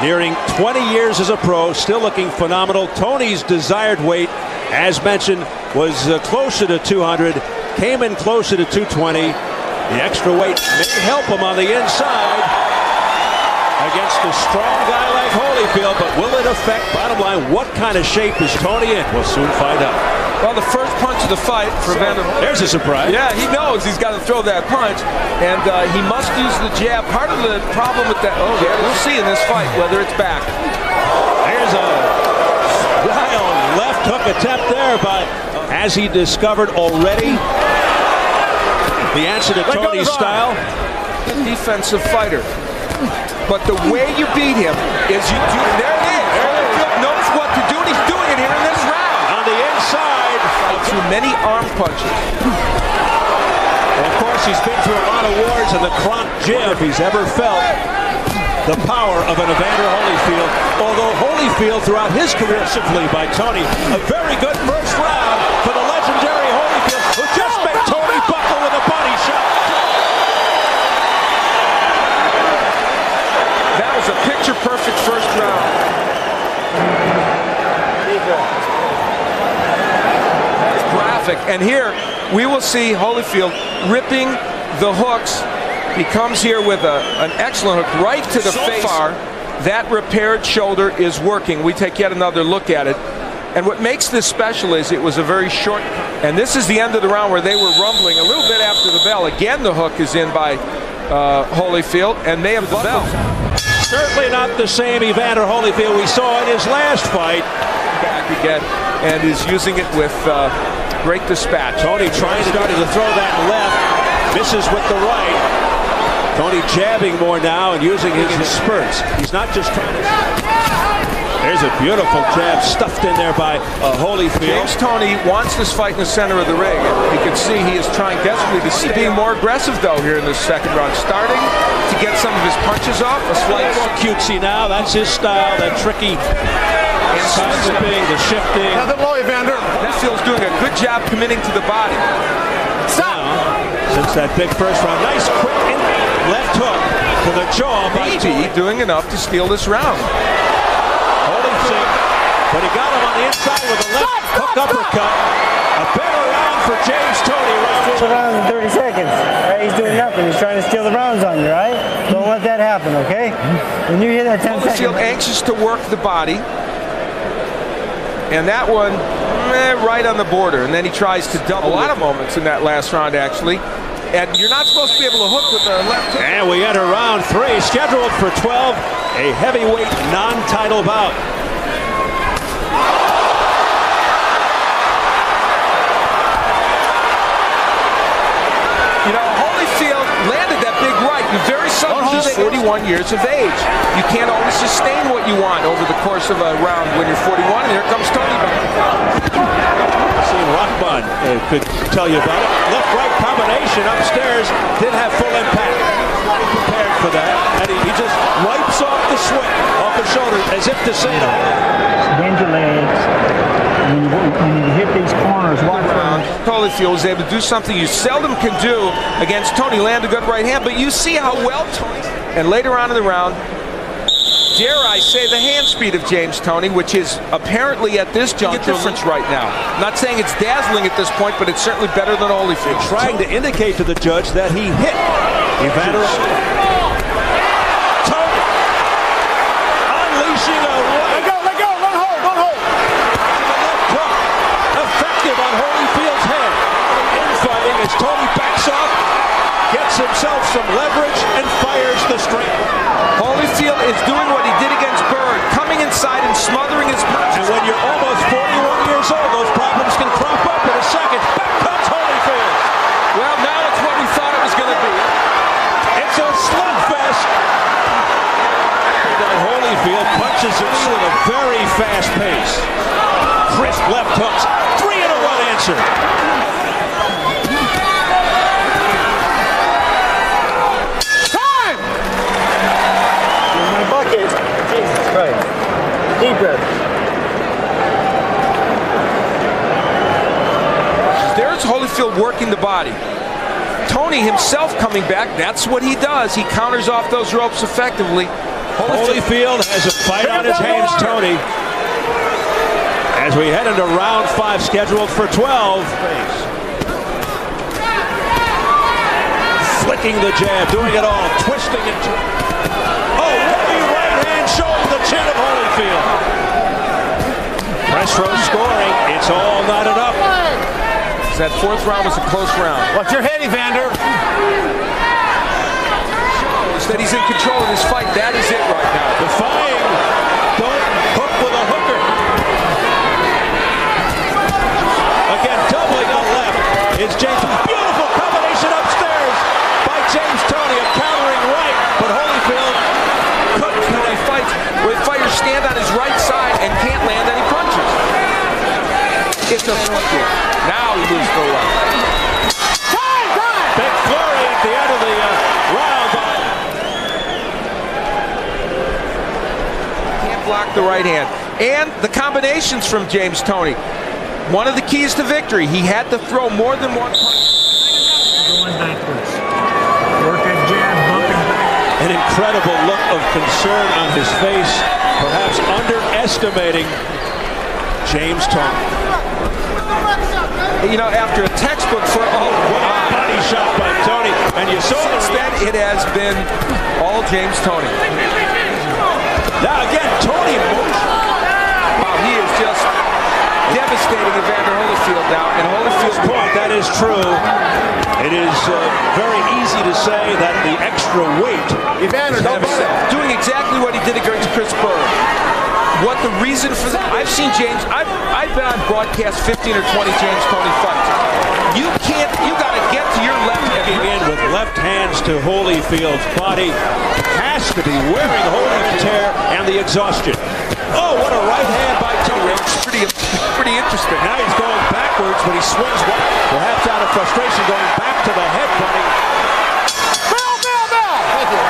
Nearing 20 years as a pro, still looking phenomenal. Toney's desired weight, as mentioned, was closer to 200, came in closer to 220. The extra weight may help him on the inside against a strong guy like Holyfield, but will it affect, bottom line, what kind of shape is Toney in? We'll soon find out. Well, the first punch of the fight for Evander Holyfield. There's a surprise. Yeah, he knows he's got to throw that punch, and he must use the jab. Part of the problem with that, we'll see in this fight whether it's back. There's a wild left hook attempt there, but has he discovered already the answer to Toney's style? Defensive fighter. But the way you beat him is you do. There it is. Holyfield knows what to do, and he's doing it here in this round. On the inside. Through many arm punches. And of course, he's been through a lot of wars in the Kronk gym. If he's ever felt the power of an Evander Holyfield, although Holyfield throughout his career simply by Toney, a very good first round for the legendary Holyfield, who just made Toney buckle with a body shot. That was a picture-perfect first round. Graphic, and here we will see Holyfield ripping the hooks. He comes here with an excellent hook right to the face. Far, that repaired shoulder is working. We take yet another look at it. And what makes this special is it was a very short, and this is the end of the round where they were rumbling a little bit after the bell. Again, the hook is in by Holyfield, and they have the bell. Certainly not the same Evander Holyfield we saw in his last fight. Back again, and is using it with great dispatch. Toney trying to throw that left, misses with the right. Toney jabbing more now and using his spurts. He's not just trying to... There's a beautiful jab stuffed in there by Holyfield. James Toney wants this fight in the center of the ring. You can see he is trying desperately to stay. Being more aggressive, though, here in the second round. Starting to get some of his punches off. A slight cutesy now. That's his style, that tricky side-slipping, the shifting. Nothing low, Evander. Holyfield's doing a good job committing to the body. Stop! Since that big first round. Nice quick left hook to the jaw. Maybe doing enough to steal this round. Holyfield, but he got him on the inside with a left hook uppercut. A better round for James Toney. Round in 30 seconds. Right? He's doing nothing. He's trying to steal the rounds on you, right? Don't let that happen, okay? When you hit that 10 seconds. Holyfield anxious to work the body. And that one, right on the border. And then he tries to double. A lot of moments in that last round, actually. And you're not supposed to be able to hook with the left hook. And we enter round 3, scheduled for 12, a heavyweight non-title bout. You know, Holyfield landed that big right. You very seldom. He's 41 years of age. You can't always sustain what you want over the course of a round when you're 41. And here comes Toney back. Rahman could tell you about it. Left-right combination upstairs did have full impact. Prepared for that, and he just wipes off the sweat off his shoulder as if to say no. Bend your legs. When you hit these corners, watch around. Holyfield was able to do something you seldom can do against Toney. Land a good right hand, but you see how well Toney. And later on in the round, dare I say, the hand speed of James Toney, which is apparently at this juncture a difference right now. Not saying it's dazzling at this point, but it's certainly better than Holyfield. Trying to indicate to the judge that he hit Evander. Toney unleashing a right. Let go, don't hold. Left hook, effective on Holyfield's head. Infighting as Toney backs off, gets himself some leverage, and fires the straight. Holyfield is doing what he did against Bird, coming inside and smothering his punches. And when you're almost 41 years old, those problems can crop up in a second. Back comes Holyfield. Well, now it's what we thought it was going to be. It's a slugfest. And Holyfield punches it at a very fast pace. Crisp left hooks. 3-in-1 answer. Deep breath. There's Holyfield working the body. Toney himself coming back, that's what he does. He counters off those ropes effectively. Holyfield has a fight on his hands, Toney. As we head into round 5, scheduled for 12. Flicking the jab, doing it all, twisting it. Oh, heavy right hand showing the chin of Holyfield. Press row scoring, it's all not enough. That 4th round was a close round. Watch your head, Evander. That he's in control of this fight. That is it right now. Defying. Don't hook with a hooker. Again, doubling on left. It's James. Beautiful combination upstairs by James Toney. A countering right, but Holyfield couldn't. When they fight, where fighters stand on his right side and can't land any punches. It's a football. Now he moves to the left. Big flurry at the end of the round. Block the right hand. And the combinations from James Toney. One of the keys to victory. He had to throw more than one punch. Going backwards. Work that jab, bumping back. An incredible look of concern on his face. Perhaps underestimating James Toney. You know, after a textbook for body shot by Toney. And you saw since then it has been all James Toney. Now again, Toney in motion. Wow, he is just devastating Evander Holyfield now. And Holyfield's point, that is true. It is very easy to say that the extra weight Evander, doing exactly what he did against Chris Burr. What the reason for that? I've seen James. I've been on broadcast 15 or 20 James Toney fights. You can't. You got to get to your left. In with left hands to Holyfield's body. Has to be wearing Holyfield's hair and the exhaustion. Oh, what a right hand by Toney. It's pretty interesting. Now he's going backwards, but he swings one, perhaps out of frustration, going back to the headbutting. Bell! Thank you.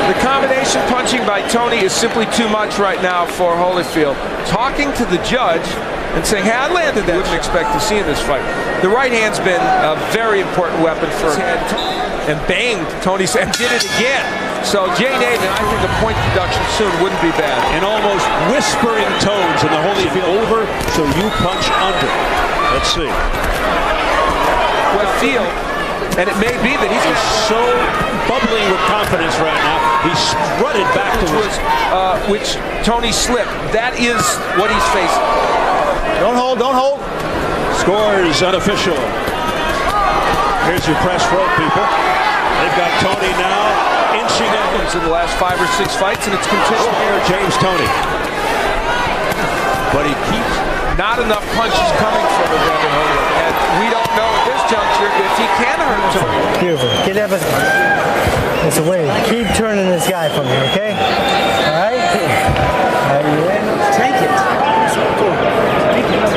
The combination punching by Toney is simply too much right now for Holyfield. Talking to the judge and saying, hey, I landed that. Wouldn't expect to see in this fight. The right hand's been a very important weapon for him. And banged Toney and did it again. So Jay Nathan, I think a point deduction soon wouldn't be bad. And almost whispering tones in the Holyfield over, so you punch under. Let's see. Well, and it may be that he's so bubbling with confidence right now. He strutted back to which Toney slipped. That is what he's facing. Don't hold. Scores unofficial. Here's your press row, people. They've got Toney now inching up in the last 5 or 6 fights, and it's continuing. Here, James Toney. But he keeps not enough punches coming from Evander Holyfield. And we don't know at this juncture if he can hurt Toney. Beautiful. Get up. It's a way. Keep turning this guy for me, okay? All right? Are you ready? Take it. Take it.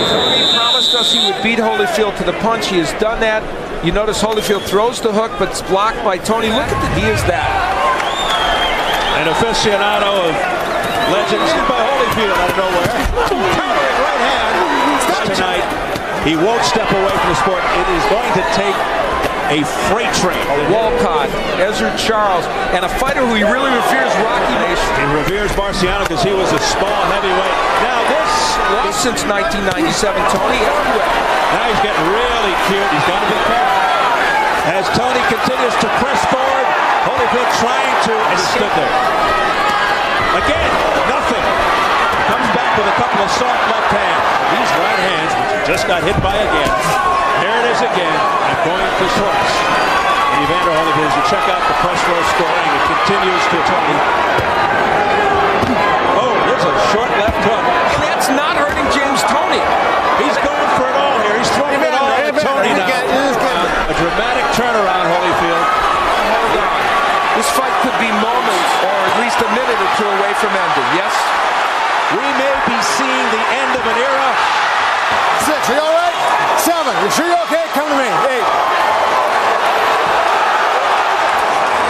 Toney promised us he would beat Holyfield to the punch. He has done that. You notice Holyfield throws the hook, but it's blocked by Toney. Look at the he is that. An aficionado of legends by Holyfield out of nowhere. Countering right hand tonight. He won't step away from the sport. It is going to take a freight train. Walcott, Ezra Charles, and a fighter who he really reveres, Rocky Nation. He reveres Marciano because he was a small heavyweight. Now this lost since 1997, Toney. Now he's getting really cute. He's got to be careful. As Toney continues to press forward, Holyfield trying to, and he stood there. Again, nothing. Comes back with a couple of soft left hands. These right hands, which he just got hit by again. There it is again, and going to twice. And Evander Holyfield, as you check out the press row scoring, it continues to Toney. Oh, there's a short left hook. And that's not hurting James Toney. He's going for it all here. He's throwing it all at Toney now. A dramatic turnaround, Holyfield. Hold on. This fight could be moments, or at least a minute or two away from ending. Yes? We may be seeing the end of an era. 6, are you all right? 7, you sure you're okay? Come to me. 8.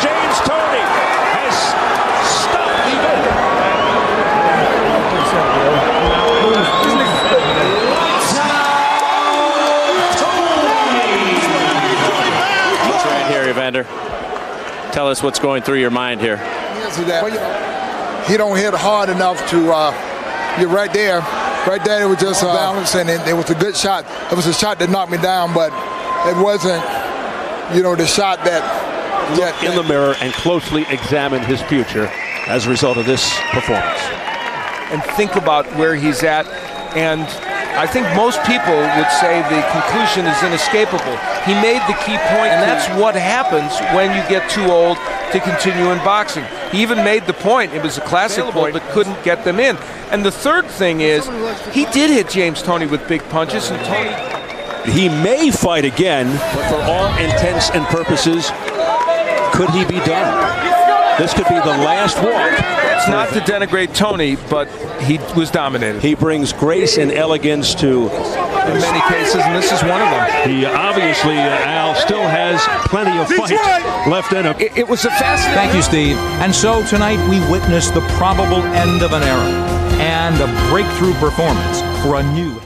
James Toney has stopped the Evander, tell us what's going through your mind here. He don't hit hard enough to get right there. Right there, it was just balance, and it was a good shot. It was a shot that knocked me down, but it wasn't, the shot that... Look in the mirror and closely examine his future as a result of this performance. And think about where he's at, and I think most people would say the conclusion is inescapable. He made the key point, and that's what happens when you get too old to continue in boxing. He even made the point, it was a classic point, but couldn't get them in. And the third thing is, he did hit James Toney with big punches, and Toney... He may fight again, but for all intents and purposes, could he be done? This could be the last walk. It's not to denigrate Toney, but he was dominated. He brings grace and elegance to... in many cases, and this is one of them. He obviously, Al, still has plenty of fight left in him. It was a fascinating... Thank you, Steve. And so tonight we witnessed the probable end of an era and a breakthrough performance for a new...